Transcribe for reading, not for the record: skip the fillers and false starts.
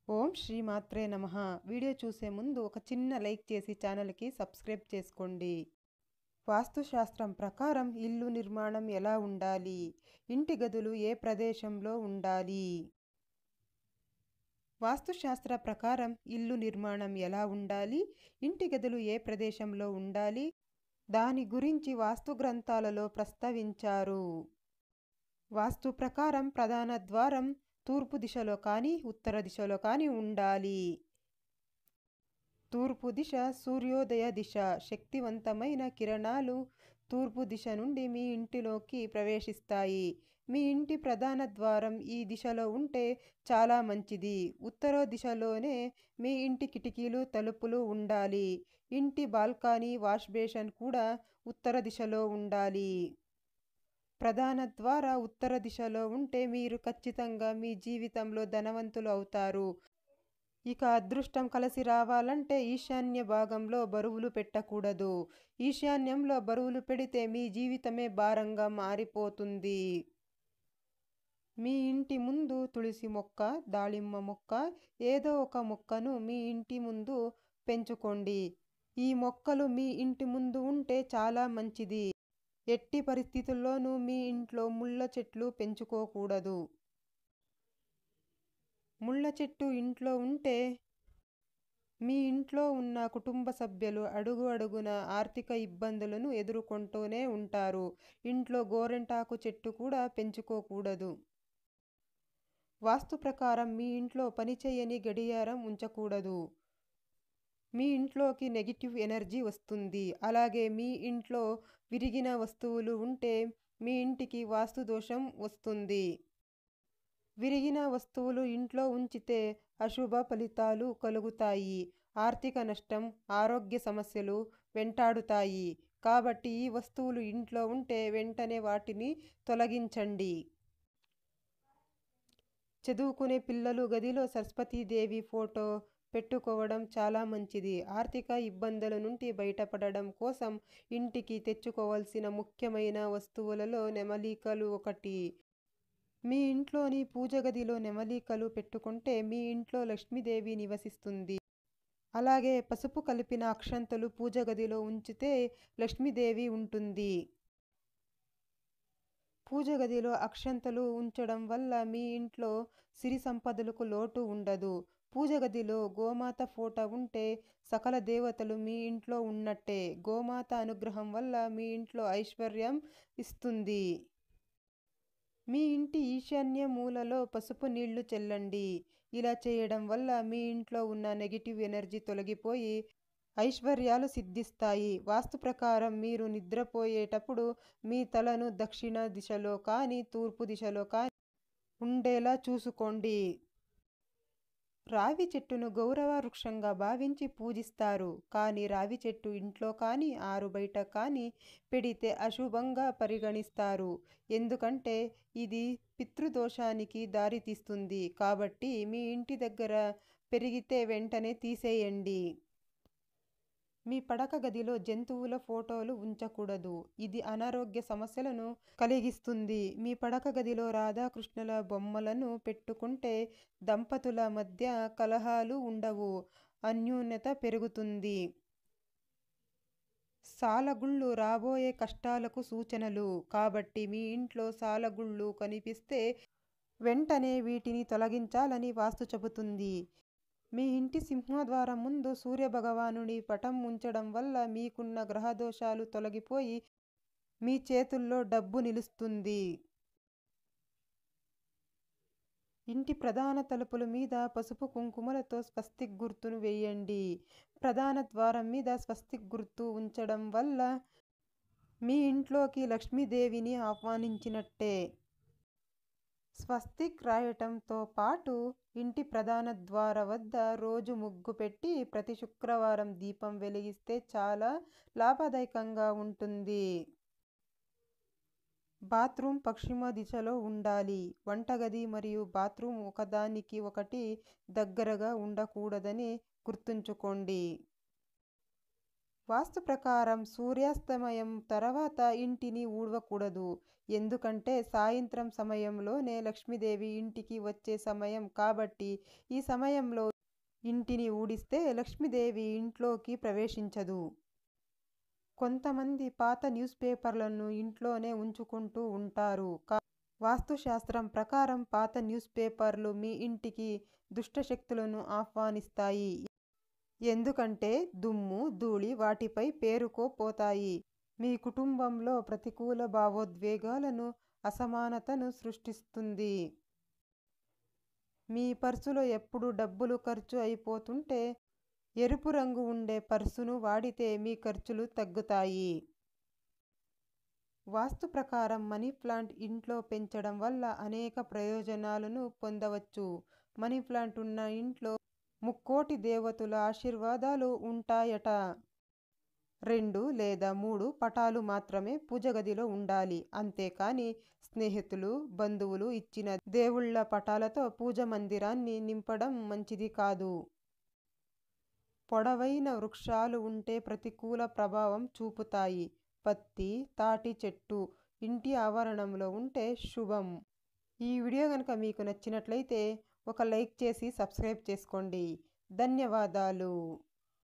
ఓం శ్రీ మాత్రే నమః. వీడియో చూసే ముందు ఒక చిన్న లైక్ చేసి ఛానల్కి సబ్స్క్రైబ్ చేసుకోండి. వాస్తుశాస్త్రం ప్రకారం ఇల్లు నిర్మాణం ఎలా ఉండాలి? ఇంటి గదులు ఏ ప్రదేశంలో ఉండాలి? వాస్తుశాస్త్ర ప్రకారం ఇల్లు నిర్మాణం ఎలా ఉండాలి? ఇంటి గదులు ఏ ప్రదేశంలో ఉండాలి? దాని గురించి వాస్తు గ్రంథాలలో ప్రస్తావించారు. వాస్తు ప్రకారం ప్రధాన ద్వారం తూర్పు దిశలో కానీ ఉత్తర దిశలో కానీ ఉండాలి. తూర్పు దిశ సూర్యోదయ దిశ. శక్తివంతమైన కిరణాలు తూర్పు దిశ నుండి మీ ఇంటిలోకి ప్రవేశిస్తాయి. మీ ఇంటి ప్రధాన ద్వారం ఈ దిశలో ఉంటే చాలా మంచిది. ఉత్తర దిశలోనే మీ ఇంటి కిటికీలు తలుపులు ఉండాలి. ఇంటి బాల్కనీ వాష్ బేసిన్ కూడా ఉత్తర దిశలో ఉండాలి. ప్రధాన ద్వార ఉత్తర దిశలో ఉంటే మీరు ఖచ్చితంగా మీ జీవితంలో ధనవంతులు అవుతారు. ఇక అదృష్టం కలిసి రావాలంటే ఈశాన్య భాగంలో బరువులు పెట్టకూడదు. ఈశాన్యంలో బరువులు పెడితే మీ జీవితమే భారంగా మారిపోతుంది. మీ ఇంటి ముందు తులసి మొక్క, దాళింబ మొక్క, ఏదో ఒక మొక్కను మీ ఇంటి ముందు పెంచుకోండి. ఈ మొక్కలు మీ ఇంటి ముందు ఉంటే చాలా మంచిది. ఎట్టి పరిస్థితుల్లోనూ మీ ఇంట్లో ముళ్ళ చెట్లు పెంచుకోకూడదు. ముళ్ళ చెట్టు ఇంట్లో ఉంటే మీ ఇంట్లో ఉన్న కుటుంబ సభ్యులు అడుగు అడుగున ఆర్థిక ఇబ్బందులను ఎదుర్కొంటూనే ఉంటారు. ఇంట్లో గోరింటాకు చెట్టు కూడా పెంచుకోకూడదు. వాస్తు ప్రకారం మీ ఇంట్లో పనిచేయని గడియారం ఉంచకూడదు. మీ ఇంట్లోకి నెగిటివ్ ఎనర్జీ వస్తుంది. అలాగే మీ ఇంట్లో విరిగిన వస్తువులు ఉంటే మీ ఇంటికి వాస్తు దోషం వస్తుంది. విరిగిన వస్తువులు ఇంట్లో ఉంచితే అశుభ ఫలితాలు కలుగుతాయి. ఆర్థిక నష్టం, ఆరోగ్య సమస్యలు వెంటాడుతాయి. కాబట్టి ఈ వస్తువులు ఇంట్లో ఉంటే వెంటనే వాటిని తొలగించండి. చదువుకునే పిల్లలు గదిలో సరస్వతీదేవి ఫోటో పెట్టుకోవడం చాలా మంచిది. ఆర్థిక ఇబ్బందుల నుండి బయటపడడం కోసం ఇంటికి తెచ్చుకోవాల్సిన ముఖ్యమైన వస్తువులలో నెమలికలు ఒకటి. మీ ఇంట్లోని పూజ గదిలో నెమలికలు పెట్టుకుంటే మీ ఇంట్లో లక్ష్మీదేవి నివసిస్తుంది. అలాగే పసుపు కలిపిన అక్షంతలు పూజ గదిలో ఉంచితే లక్ష్మీదేవి ఉంటుంది. పూజ గదిలో అక్షంతలు ఉంచడం వల్ల మీ ఇంట్లో సిరి సంపదలకు లోటు ఉండదు. పూజ గదిలో గోమాత ఫోటో ఉంటే సకల దేవతలు మీ ఇంట్లో ఉన్నట్టే. గోమాత అనుగ్రహం వల్ల మీ ఇంట్లో ఐశ్వర్యం ఇస్తుంది. మీ ఇంటి ఈశాన్య మూలలో పసుపు నీళ్లు చల్లండి. ఇలా చేయడం వల్ల మీ ఇంట్లో ఉన్న నెగిటివ్ ఎనర్జీ తొలగిపోయి ఐశ్వర్యాలు సిద్ధిస్తాయి. వాస్తు ప్రకారం మీరు నిద్రపోయేటప్పుడు మీ తలను దక్షిణ దిశలో కానీ తూర్పు దిశలో కానీ ఉండేలా చూసుకోండి. రావి చెట్టును గౌరవ వృక్షంగా భావించి పూజిస్తారు. కానీ రావి చెట్టు ఇంట్లో కానీ ఆరు బయట కానీ పెడితే అశుభంగా పరిగణిస్తారు. ఎందుకంటే ఇది పితృదోషానికి దారితీస్తుంది. కాబట్టి మీ ఇంటి దగ్గర పెరిగితే వెంటనే తీసేయండి. మీ పడక గదిలో జంతువుల ఫోటోలు ఉంచకూడదు. ఇది అనారోగ్య సమస్యలను కలిగిస్తుంది. మీ పడక గదిలో రాధాకృష్ణుల బొమ్మలను పెట్టుకుంటే దంపతుల మధ్య కలహాలు ఉండవు, అన్యోన్యత పెరుగుతుంది. సాలెగుళ్ళు రాబోయే కష్టాలకు సూచనలు. కాబట్టి మీ ఇంట్లో సాలెగుళ్ళు కనిపిస్తే వెంటనే వీటిని తొలగించాలని వాస్తు చెబుతుంది. మీ ఇంటి సింహద్వారం ముందు సూర్యభగవానుడి పటం ఉంచడం వల్ల మీకున్న గ్రహదోషాలు తొలగిపోయి మీ చేతుల్లో డబ్బు నిలుస్తుంది. ఇంటి ప్రధాన తలుపుల మీద పసుపు కుంకుమలతో స్వస్తిక్ గుర్తును వేయండి. ప్రధాన ద్వారం మీద స్వస్తిక్ గుర్తు ఉంచడం వల్ల మీ ఇంట్లోకి లక్ష్మీదేవిని ఆహ్వానించినట్టే. స్వస్తిక్ రాయటంతో పాటు ఇంటి ప్రధాన ద్వార వద్ద రోజు ముగ్గు పెట్టి ప్రతి శుక్రవారం దీపం వెలిగిస్తే చాలా లాభదాయకంగా ఉంటుంది. బాత్రూమ్ పశ్చిమ దిశలో ఉండాలి. వంటగది మరియు బాత్రూమ్ ఒకదానికి ఒకటి దగ్గరగా ఉండకూడదని గుర్తుంచుకోండి. వాస్తు ప్రకారం సూర్యాస్తమయం తర్వాత ఇంటిని ఊడవకూడదు. ఎందుకంటే సాయంత్రం సమయంలోనే లక్ష్మీదేవి ఇంటికి వచ్చే సమయం కాబట్టి ఈ సమయంలో ఇంటిని ఊడిస్తే లక్ష్మీదేవి ఇంట్లోకి ప్రవేశించదు. కొంతమంది పాత న్యూస్ పేపర్లను ఇంట్లోనే ఉంచుకుంటూ ఉంటారు. వాస్తుశాస్త్రం ప్రకారం పాత న్యూస్ పేపర్లు మీ ఇంటికి దుష్టశక్తులను ఆహ్వానిస్తాయి. ఎందుకంటే దుమ్ము, ధూళి వాటిపై పేరుకుపోతాయి. మీ కుటుంబంలో ప్రతికూల భావోద్వేగాలను, అసమానతను సృష్టిస్తుంది. మీ పర్సులో ఎప్పుడు డబ్బులు ఖర్చు అయిపోతుంటే ఎరుపు రంగు ఉండే పర్సును వాడితే మీ ఖర్చులు తగ్గుతాయి. వాస్తు ప్రకారం మనీ ప్లాంట్ ఇంట్లో పెంచడం వల్ల అనేక ప్రయోజనాలను పొందవచ్చు. మనీ ప్లాంట్ ఉన్న ఇంట్లో ముక్కోటి దేవతల ఆశీర్వాదాలు ఉంటాయట. 2 లేదా 3 పటాలు మాత్రమే పూజ గదిలో ఉండాలి. అంతేకాని స్నేహితులు, బంధువులు ఇచ్చిన దేవుళ్ళ పటాలతో పూజ మందిరాన్ని నింపడం మంచిది కాదు. పొడవైన వృక్షాలు ఉంటే ప్రతికూల ప్రభావం చూపుతాయి. పత్తి, తాటి చెట్టు ఇంటి ఆవరణంలో ఉంటే శుభం. ఈ వీడియో కనుక మీకు నచ్చినట్లయితే ఒక లైక్ చేసి సబ్స్క్రైబ్ చేసుకోండి. ధన్యవాదాలు.